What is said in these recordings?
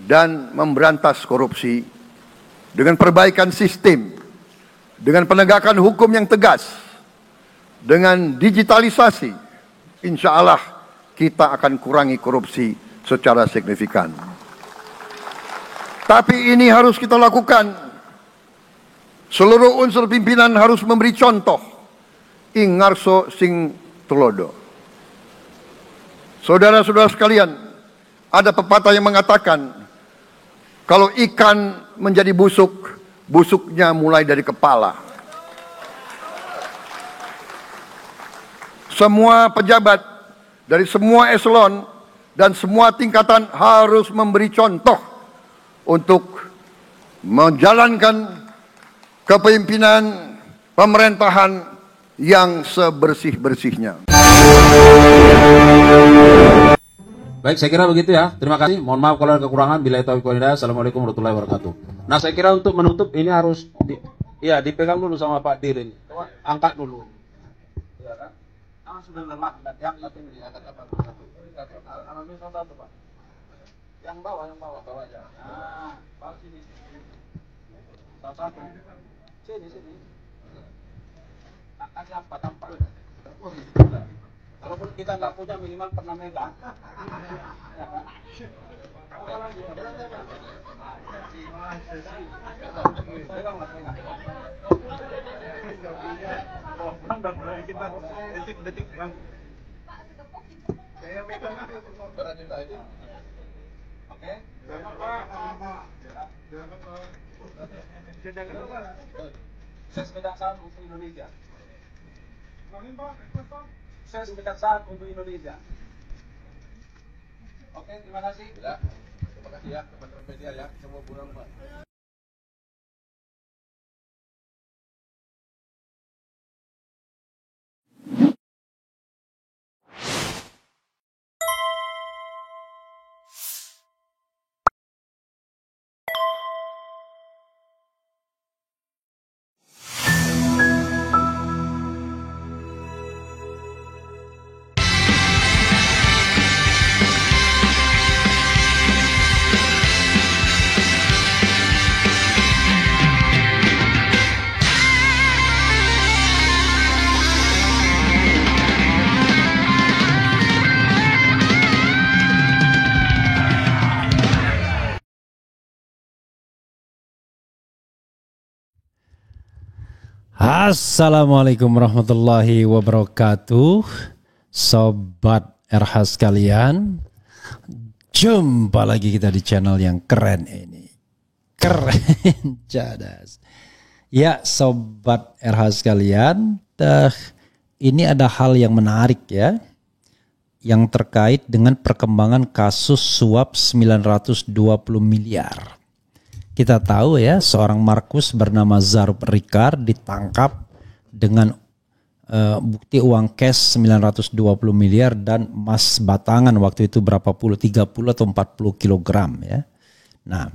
dan memberantas korupsi dengan perbaikan sistem, dengan penegakan hukum yang tegas, dengan digitalisasi, insya Allah kita akan kurangi korupsi secara signifikan. Tapi ini harus kita lakukan. Seluruh unsur pimpinan harus memberi contoh. Ingarso sing tulodo. Saudara-saudara sekalian, ada pepatah yang mengatakan, kalau ikan menjadi busuk, busuknya mulai dari kepala. Semua pejabat dari semua eselon dan semua tingkatan harus memberi contoh untuk menjalankan kepemimpinan pemerintahan yang sebersih-bersihnya. Baik, saya kira begitu ya. Terima kasih. Mohon maaf kalau ada kekurangan. Billahi taufiq wal hidayah. Assalamualaikum warahmatullahi wabarakatuh. Nah, saya kira untuk menutup ini harus dipegang dulu sama Pak Dir ini. Angkat dulu. Ya kan? Sudah lemak. Yang ini angkat apa? Alami satu, Pak. Yang bawah aja. Nah, Pak sini. Satu. Sini. Kasih apa tampak? Walaupun kita nggak punya minimal pernah megang. Detik bang. Oke. Saya sepeda saat untuk Indonesia. Saya sebentar saat untuk Indonesia. Oke, terima kasih. Ya, terima kasih ya teman-teman media ya. Semua bulan Pak. Assalamualaikum warahmatullahi wabarakatuh. Sobat RH sekalian, jumpa lagi kita di channel yang keren ini. Keren cadas. Ya Sobat RH sekalian, ini ada hal yang menarik ya, yang terkait dengan perkembangan kasus suap 920 miliar. Kita tahu ya, seorang Markus bernama Zarub Ricard ditangkap dengan bukti uang cash 920 miliar dan emas batangan waktu itu berapa puluh, 30 atau 40 kilogram ya. Nah,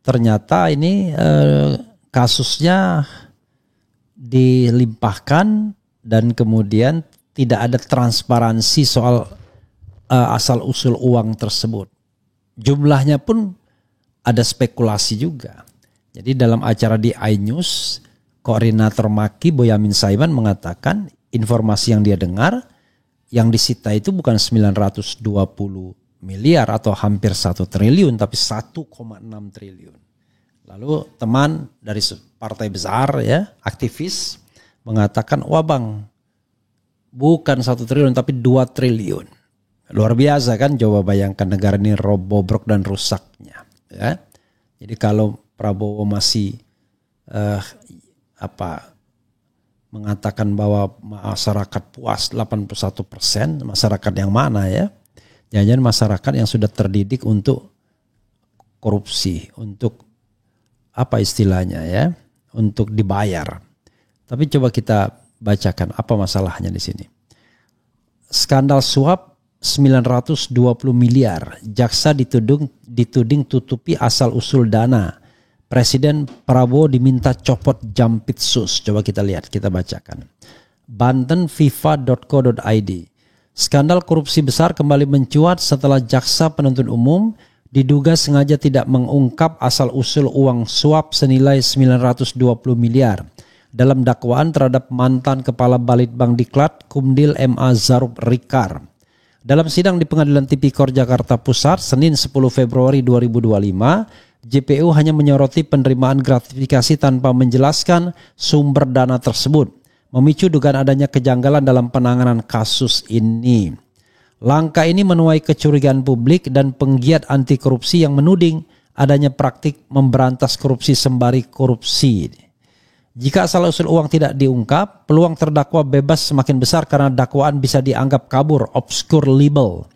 ternyata ini kasusnya dilimpahkan dan kemudian tidak ada transparansi soal asal usul uang tersebut. Jumlahnya pun ada spekulasi juga. Jadi dalam acara di iNews, koordinator Maki Boyamin Saiman mengatakan informasi yang dia dengar, yang disita itu bukan 920 miliar atau hampir 1 triliun, tapi 1,6 triliun. Lalu teman dari partai besar ya, aktivis mengatakan, wah bang, bukan 1 triliun tapi 2 triliun. Luar biasa kan, coba bayangkan negara ini bobrok dan rusaknya ya. Jadi kalau Prabowo masih mengatakan bahwa masyarakat puas 81%, masyarakat yang mana ya? Jangan-jangan masyarakat yang sudah terdidik untuk korupsi, untuk apa istilahnya ya? Untuk dibayar. Tapi coba kita bacakan apa masalahnya di sini. Skandal suap 920 miliar, jaksa dituding tutupi asal-usul dana. Presiden Prabowo diminta copot Jampitsus. Coba kita lihat, kita bacakan. Bantenviva.co.id. Skandal korupsi besar kembali mencuat setelah jaksa penuntut umum diduga sengaja tidak mengungkap asal-usul uang suap senilai 920 miliar dalam dakwaan terhadap mantan Kepala Balitbank Diklat Kumdil MA Zarub Rikar. Dalam sidang di Pengadilan Tipikor Jakarta Pusat Senin 10 Februari 2025, JPU hanya menyoroti penerimaan gratifikasi tanpa menjelaskan sumber dana tersebut, memicu dugaan adanya kejanggalan dalam penanganan kasus ini. Langkah ini menuai kecurigaan publik dan penggiat anti korupsi yang menuding adanya praktik memberantas korupsi sembari korupsi. Jika asal-usul uang tidak diungkap, peluang terdakwa bebas semakin besar karena dakwaan bisa dianggap kabur, obscure libel.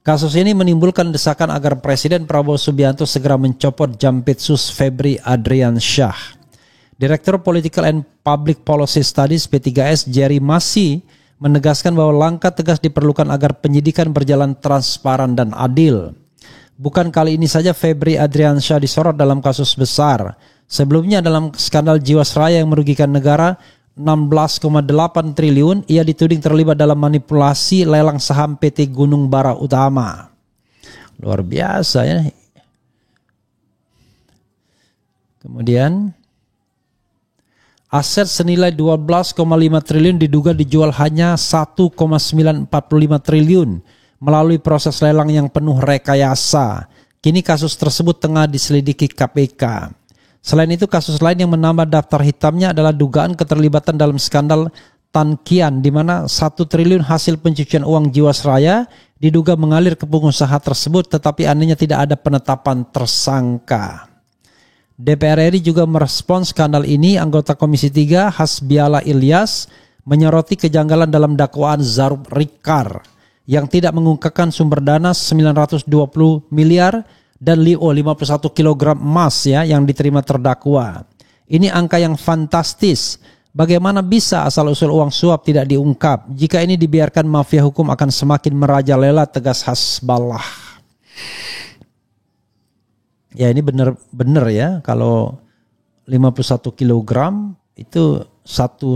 Kasus ini menimbulkan desakan agar Presiden Prabowo Subianto segera mencopot Jampitsus Febri Adriansyah. Direktur Political and Public Policy Studies P3S Jerry Masi menegaskan bahwa langkah tegas diperlukan agar penyidikan berjalan transparan dan adil. Bukan kali ini saja Febri Adriansyah disorot dalam kasus besar. Sebelumnya dalam skandal Jiwasraya yang merugikan negara 16,8 triliun, ia dituding terlibat dalam manipulasi lelang saham PT Gunung Bara Utama. Luar biasa ya. Kemudian aset senilai 12,5 triliun diduga dijual hanya 1,945 triliun melalui proses lelang yang penuh rekayasa. Kini kasus tersebut tengah diselidiki KPK. Selain itu, kasus lain yang menambah daftar hitamnya adalah dugaan keterlibatan dalam skandal Tan Kian, di mana 1 triliun hasil pencucian uang Jiwasraya diduga mengalir ke pengusaha tersebut, tetapi anehnya tidak ada penetapan tersangka. DPR RI juga merespons skandal ini. Anggota Komisi 3 Hasbiala Ilyas menyoroti kejanggalan dalam dakwaan Zarub Rikar yang tidak mengungkapkan sumber dana 920 miliar dan 51 kg emas ya yang diterima terdakwa. Ini angka yang fantastis. Bagaimana bisa asal-usul uang suap tidak diungkap? Jika ini dibiarkan, mafia hukum akan semakin merajalela, tegas Hasballah. Ya ini benar ya, kalau 51 kg itu 1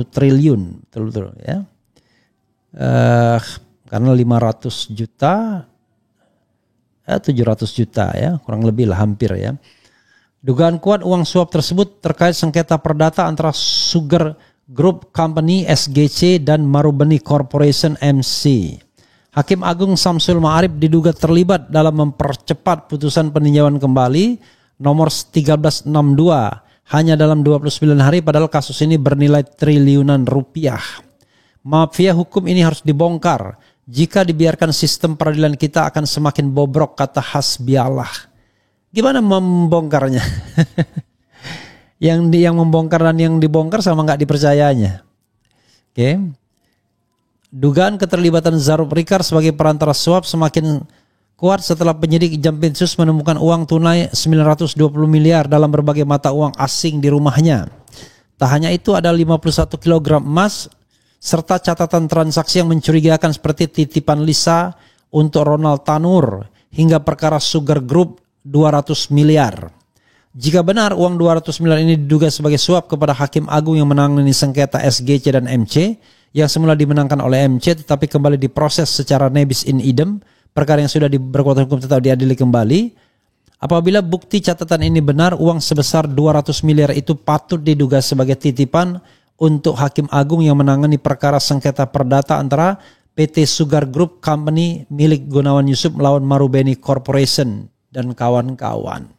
triliun betul-betul ya. Karena 500 juta 700 juta ya, kurang lebih lah, hampir ya. Dugaan kuat uang suap tersebut terkait sengketa perdata antara Sugar Group Company SGC dan Marubeni Corporation MC. Hakim Agung Samsul Ma'arif diduga terlibat dalam mempercepat putusan peninjauan kembali nomor 1362 hanya dalam 29 hari, padahal kasus ini bernilai triliunan rupiah. Mafia hukum ini harus dibongkar. Jika dibiarkan, sistem peradilan kita akan semakin bobrok, kata Hasbiallah. Gimana membongkarnya? yang membongkar dan yang dibongkar sama nggak dipercayanya. Oke. Dugaan keterlibatan Zarub Rikar sebagai perantara suap semakin kuat setelah penyidik Jampitsus menemukan uang tunai 920 miliar dalam berbagai mata uang asing di rumahnya. Tak hanya itu, ada 51 kg emas serta catatan transaksi yang mencurigakan seperti titipan Lisa untuk Ronald Tanur hingga perkara Sugar Group 200 miliar. Jika benar uang 200 miliar ini diduga sebagai suap kepada Hakim Agung yang menangani sengketa SGC dan MC yang semula dimenangkan oleh MC tetapi kembali diproses secara nebis in idem, perkara yang sudah berkekuatan hukum tetap diadili kembali. Apabila bukti catatan ini benar, uang sebesar 200 miliar itu patut diduga sebagai titipan untuk Hakim Agung yang menangani perkara sengketa perdata antara PT Sugar Group Company milik Gunawan Yusuf melawan Marubeni Corporation dan kawan-kawan.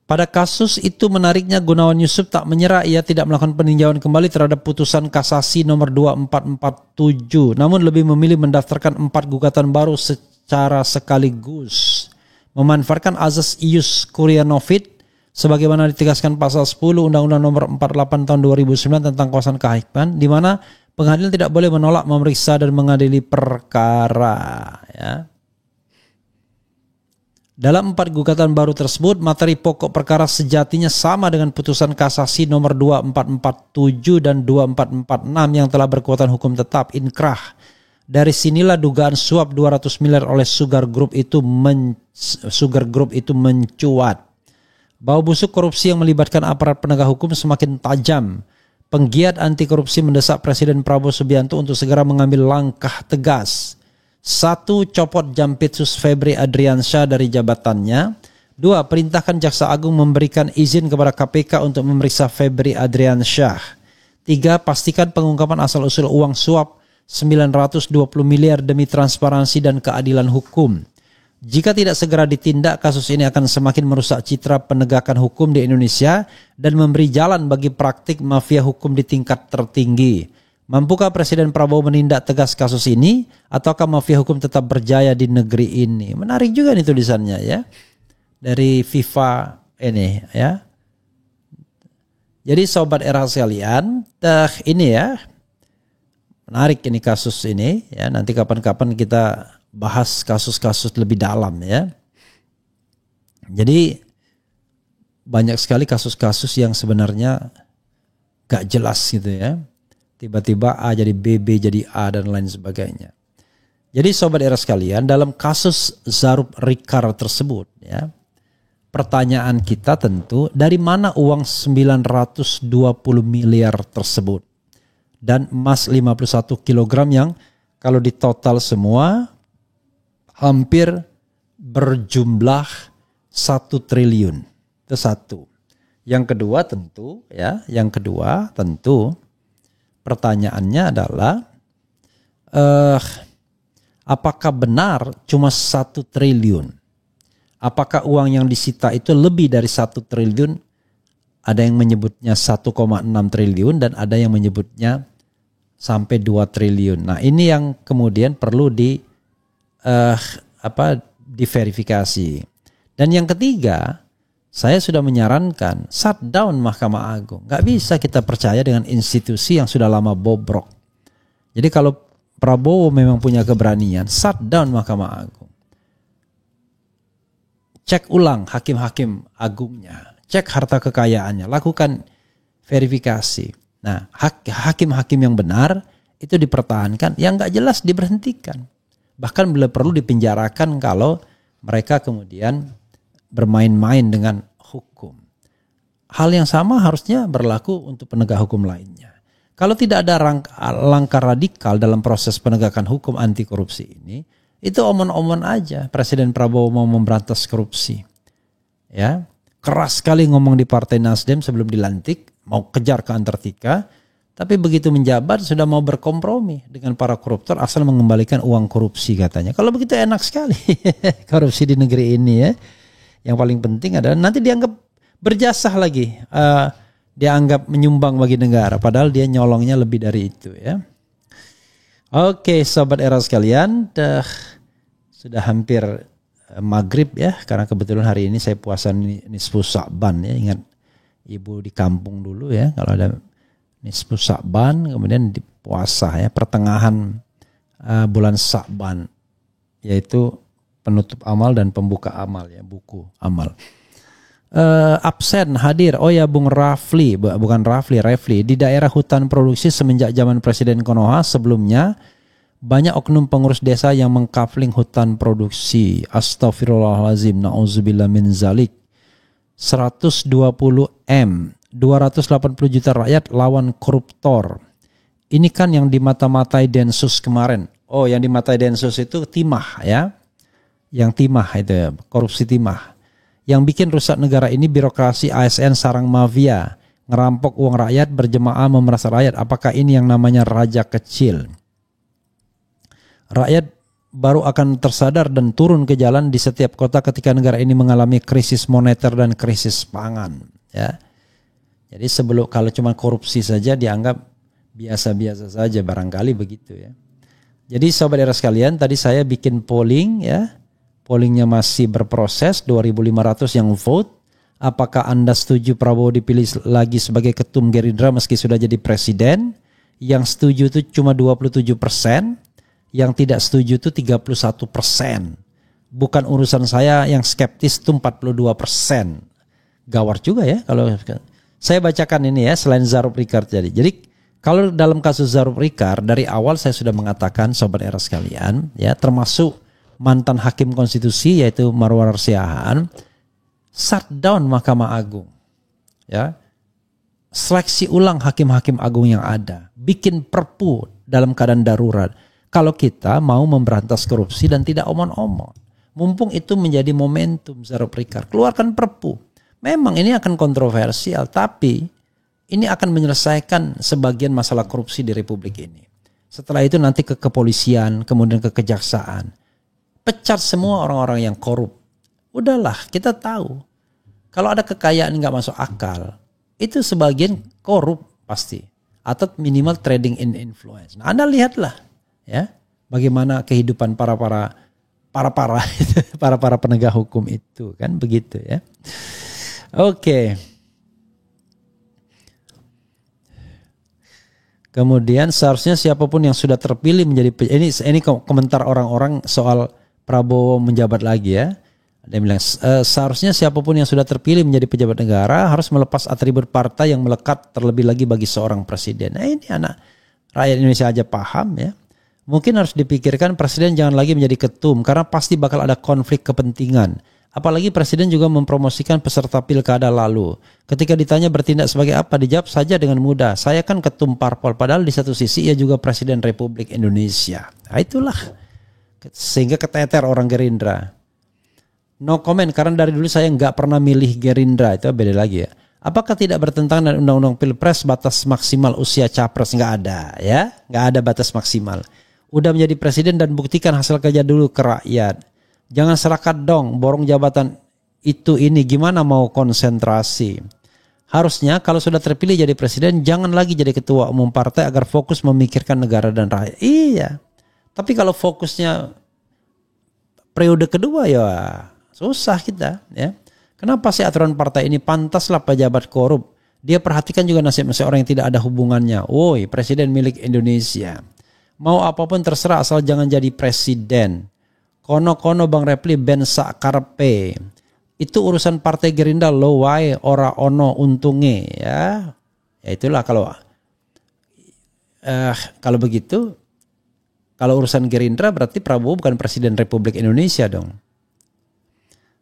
Pada kasus itu menariknya, Gunawan Yusuf tak menyerah. Ia tidak melakukan peninjauan kembali terhadap putusan kasasi nomor 2447, namun lebih memilih mendaftarkan 4 gugatan baru secara sekaligus, memanfaatkan azas ius curiae novit sebagaimana ditegaskan pasal 10 Undang-Undang nomor 48 tahun 2009 tentang kawasan kehakiman, di mana pengadilan tidak boleh menolak, memeriksa dan mengadili perkara ya. Dalam 4 gugatan baru tersebut, materi pokok perkara sejatinya sama dengan putusan kasasi nomor 2447 dan 2446 yang telah berkekuatan hukum tetap inkrah. Dari sinilah dugaan suap 200 miliar oleh Sugar Group itu mencuat. Bau busuk korupsi yang melibatkan aparat penegak hukum semakin tajam. Penggiat anti korupsi mendesak Presiden Prabowo Subianto untuk segera mengambil langkah tegas. 1. Copot Jampitsus Febri Adriansyah dari jabatannya. 2. Perintahkan Jaksa Agung memberikan izin kepada KPK untuk memeriksa Febri Adriansyah. 3. Pastikan pengungkapan asal-usul uang suap 920 miliar demi transparansi dan keadilan hukum. Jika tidak segera ditindak, kasus ini akan semakin merusak citra penegakan hukum di Indonesia dan memberi jalan bagi praktik mafia hukum di tingkat tertinggi. Mampukah Presiden Prabowo menindak tegas kasus ini, ataukah mafia hukum tetap berjaya di negeri ini? Menarik juga nih tulisannya ya, dari FIFA ini ya. Jadi sobat era sekalian, ini ya, menarik ini kasus ini ya. Nanti kapan-kapan kita bahas kasus-kasus lebih dalam ya. Jadi banyak sekali kasus-kasus yang sebenarnya gak jelas gitu ya. Tiba-tiba A jadi B, B jadi A dan lain sebagainya. Jadi sobat era sekalian, dalam kasus Zarub Rikar tersebut ya, pertanyaan kita tentu dari mana uang 920 miliar tersebut dan emas 51 kg yang kalau ditotal semua hampir berjumlah 1 triliun. Itu satu. Yang kedua tentu pertanyaannya adalah apakah benar cuma 1 triliun? Apakah uang yang disita itu lebih dari 1 triliun? Ada yang menyebutnya 1,6 triliun dan ada yang menyebutnya sampai 2 triliun. Nah, ini yang kemudian perlu diverifikasi. Dan yang ketiga, saya sudah menyarankan shutdown Mahkamah Agung. Gak bisa kita percaya dengan institusi yang sudah lama bobrok. Jadi kalau Prabowo memang punya keberanian, shutdown Mahkamah Agung. Cek ulang hakim-hakim agungnya, cek harta kekayaannya, lakukan verifikasi. Nah, hakim-hakim yang benar itu dipertahankan, yang gak jelas diberhentikan. Bahkan bila perlu dipenjarakan kalau mereka kemudian bermain-main dengan hukum. Hal yang sama harusnya berlaku untuk penegak hukum lainnya. Kalau tidak ada langkah radikal dalam proses penegakan hukum anti korupsi ini, itu omon-omon aja Presiden Prabowo mau memberantas korupsi. Ya, keras sekali ngomong di Partai Nasdem sebelum dilantik, mau kejar ke Antartika. Tapi begitu menjabat sudah mau berkompromi dengan para koruptor asal mengembalikan uang korupsi katanya. Kalau begitu enak sekali korupsi di negeri ini ya. Yang paling penting adalah nanti dianggap berjasa lagi. Dianggap menyumbang bagi negara. Padahal dia nyolongnya lebih dari itu ya. Oke sobat era sekalian. Sudah hampir maghrib ya. Karena kebetulan hari ini saya puasa nisfu Sya'ban ya. Ingat ibu di kampung dulu ya. Kalau ada nisfu Sya'ban, kemudian di puasa ya, pertengahan bulan Sya'ban, yaitu penutup amal dan pembuka amal ya, buku amal. Absen hadir, oh ya Bung Rafli, bukan Refli, di daerah hutan produksi semenjak zaman Presiden Konoha. Sebelumnya banyak oknum pengurus desa yang mengkafling hutan produksi. Astagfirullahalazim, na'udzubillah min zalik. 120 M, 280 juta rakyat lawan koruptor. Ini kan yang dimata-matai Densus kemarin. Oh, yang dimatai Densus itu timah ya. Yang timah itu ya, korupsi timah. Yang bikin rusak negara ini birokrasi ASN sarang mafia. Ngerampok uang rakyat, berjemaah memeras rakyat. Apakah ini yang namanya raja kecil? Rakyat baru akan tersadar dan turun ke jalan di setiap kota ketika negara ini mengalami krisis moneter dan krisis pangan ya. Jadi kalau cuma korupsi saja dianggap biasa-biasa saja, barangkali begitu ya. Jadi sobat era sekalian, tadi saya bikin polling ya. Pollingnya masih berproses, 2.500 yang vote. Apakah Anda setuju Prabowo dipilih lagi sebagai ketum Gerindra meski sudah jadi presiden? Yang setuju itu cuma 27%, yang tidak setuju itu 31%. Bukan urusan saya, yang skeptis itu 42%. Gawat juga ya kalau saya bacakan ini ya, selain Zarub Rikar tadi. Jadi kalau dalam kasus Zarub Rikar, dari awal saya sudah mengatakan sobat era sekalian ya, termasuk mantan hakim konstitusi yaitu Marwar Siahaan, shutdown Mahkamah Agung ya. seleksi ulang hakim-hakim agung yang ada, bikin perpu dalam keadaan darurat. Kalau kita mau memberantas korupsi dan tidak omong-omong, mumpung itu menjadi momentum Zaro Prikar, keluarkan perpu. Memang ini akan kontroversial, tapi ini akan menyelesaikan sebagian masalah korupsi di Republik ini. Setelah itu nanti ke kepolisian, kemudian ke kejaksaan. Pecat semua orang-orang yang korup. Udahlah, kita tahu. Kalau ada kekayaan nggak masuk akal, itu sebagian korup pasti. Atau minimal trading in influence. Nah, Anda lihatlah ya bagaimana kehidupan para penegak hukum itu, kan begitu ya. Oke. Kemudian seharusnya siapapun yang sudah terpilih menjadi ini komentar orang-orang soal Prabowo menjabat lagi ya. Dia bilang seharusnya siapapun yang sudah terpilih menjadi pejabat negara harus melepas atribut partai yang melekat terlebih lagi bagi seorang presiden. Nah, ini anak rakyat Indonesia aja paham ya. Mungkin harus dipikirkan presiden jangan lagi menjadi ketum karena pasti bakal ada konflik kepentingan. Apalagi presiden juga mempromosikan peserta pilkada lalu. Ketika ditanya bertindak sebagai apa, dijawab saja dengan mudah. Saya kan ketum parpol, padahal di satu sisi ia juga presiden Republik Indonesia. Nah, itulah. Sehingga keteter orang Gerindra. No comment, karena dari dulu saya nggak pernah milih Gerindra. Itu beda lagi ya. Apakah tidak bertentangan dengan undang-undang pilpres batas maksimal usia capres? Nggak ada ya. Nggak ada batas maksimal. Udah menjadi presiden dan buktikan hasil kerja dulu ke rakyat. Jangan serakat dong, borong jabatan itu ini, gimana mau konsentrasi. Harusnya kalau sudah terpilih jadi presiden, jangan lagi jadi ketua umum partai agar fokus memikirkan negara dan rakyat. Iya, tapi kalau fokusnya periode kedua ya susah kita ya. Kenapa sih aturan partai ini? Pantaslah pejabat korup. Dia perhatikan juga nasib-nasib orang yang tidak ada hubungannya. Woi, presiden milik Indonesia. Mau apapun terserah asal jangan jadi presiden. Kono-kono Bang Repli ben sakarpe. Itu urusan partai Gerindra lo wae ora ono untunge ya. Ya itulah kalau begitu, kalau urusan Gerindra berarti Prabowo bukan presiden Republik Indonesia dong.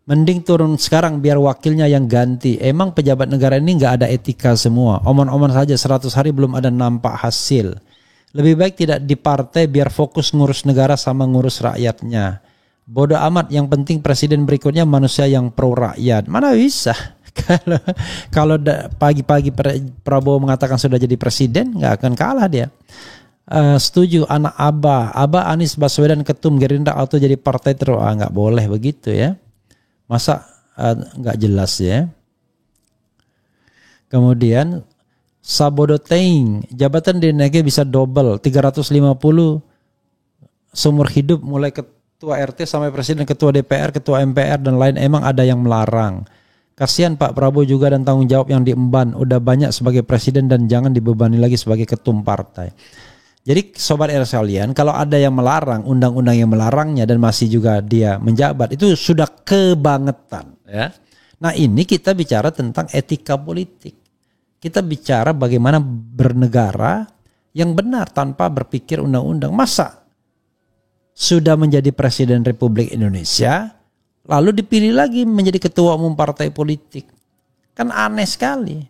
Mending turun sekarang biar wakilnya yang ganti. Emang pejabat negara ini nggak ada etika semua. Omong-omong saja 100 hari belum ada nampak hasil. Lebih baik tidak di partai biar fokus ngurus negara sama ngurus rakyatnya. Bodoh amat, yang penting presiden berikutnya manusia yang pro rakyat. Mana bisa? Kalau pagi-pagi Prabowo mengatakan sudah jadi presiden, nggak akan kalah dia. Setuju anak Abah Anies Baswedan ketum Gerindra atau jadi partai terus. Nggak boleh begitu ya. Masa nggak jelas ya. Kemudian Sabodoteing, jabatan di Nege bisa double 350 seumur hidup mulai ketua RT sampai presiden, ketua DPR, ketua MPR dan lain. Emang ada yang melarang. Kasihan Pak Prabowo juga dan tanggung jawab yang diemban. Udah banyak sebagai presiden dan jangan dibebani lagi sebagai ketum partai. Jadi sobat era sekalian, kalau ada yang melarang, undang-undang yang melarangnya dan masih juga dia menjabat, itu sudah kebangetan ya. Nah, ini kita bicara tentang etika politik. Kita bicara bagaimana bernegara yang benar tanpa berpikir undang-undang. Masa sudah menjadi presiden Republik Indonesia lalu dipilih lagi menjadi ketua umum partai politik? Kan aneh sekali.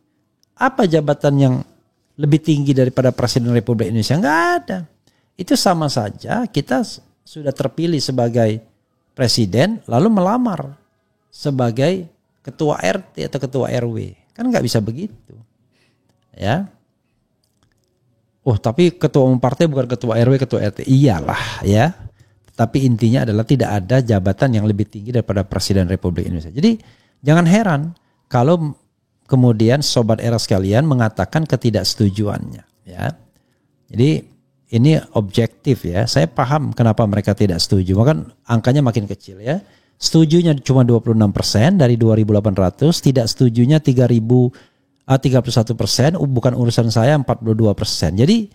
Apa jabatan yang lebih tinggi daripada presiden Republik Indonesia? Enggak ada. Itu sama saja kita sudah terpilih sebagai presiden lalu melamar sebagai ketua RT atau ketua RW. Kan enggak bisa begitu. Ya. Oh, tapi ketua umum partai bukan ketua RW, ketua RT. Iyalah ya. Tapi intinya adalah tidak ada jabatan yang lebih tinggi daripada presiden Republik Indonesia. Jadi jangan heran kalau kemudian sobat era sekalian mengatakan ketidaksetujuannya ya. Jadi ini objektif ya. Saya paham kenapa mereka tidak setuju. Bahkan angkanya makin kecil ya. Setujunya cuma 26% dari 2.800, tidak setujunya 31%, bukan urusan saya 42%. Jadi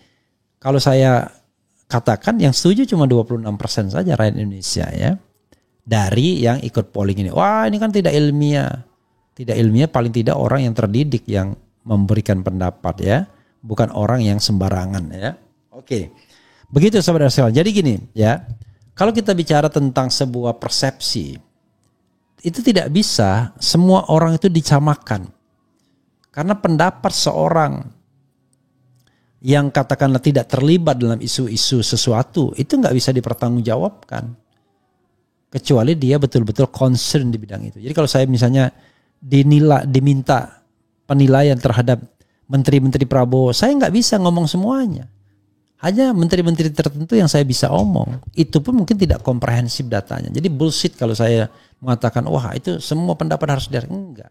kalau saya katakan yang setuju cuma 26% saja rakyat Indonesia ya. Dari yang ikut polling ini. Wah, ini kan tidak ilmiah. Tidak ilmiah, paling tidak orang yang terdidik yang memberikan pendapat ya. Bukan orang yang sembarangan ya. Oke. Begitu saudara sekalian. Jadi gini ya. Kalau kita bicara tentang sebuah persepsi, itu tidak bisa semua orang itu disamakan. Karena pendapat seorang yang katakanlah tidak terlibat dalam isu-isu sesuatu itu nggak bisa dipertanggungjawabkan kecuali dia betul-betul concern di bidang itu. Jadi kalau saya misalnya diminta penilaian terhadap menteri-menteri Prabowo, saya nggak bisa ngomong semuanya. Hanya menteri-menteri tertentu yang saya bisa omong. Itu pun mungkin tidak komprehensif datanya. Jadi bullshit kalau saya mengatakan, wah itu semua pendapat harus enggak.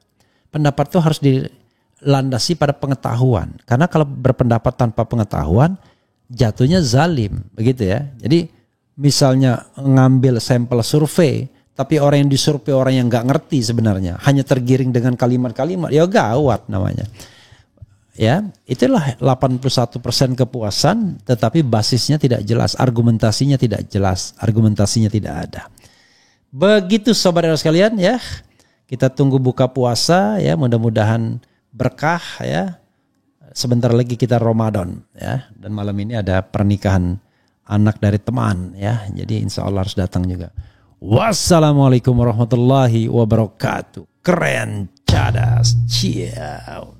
Pendapat itu harus dilandasi pada pengetahuan. Karena kalau berpendapat tanpa pengetahuan, jatuhnya zalim. Begitu ya. Jadi misalnya ngambil sampel survei, tapi orang yang disurvei orang yang nggak ngerti sebenarnya. Hanya tergiring dengan kalimat-kalimat, ya gawat namanya. Ya, itulah 81% kepuasan, tetapi basisnya tidak jelas, argumentasinya tidak jelas, argumentasinya tidak ada. Begitu saudara sekalian ya, kita tunggu buka puasa ya, mudah-mudahan berkah ya. Sebentar lagi kita Ramadan ya, dan malam ini ada pernikahan anak dari teman ya, jadi insya Allah harus datang juga. Wassalamualaikum warahmatullahi wabarakatuh. Keren, cadas, ciao.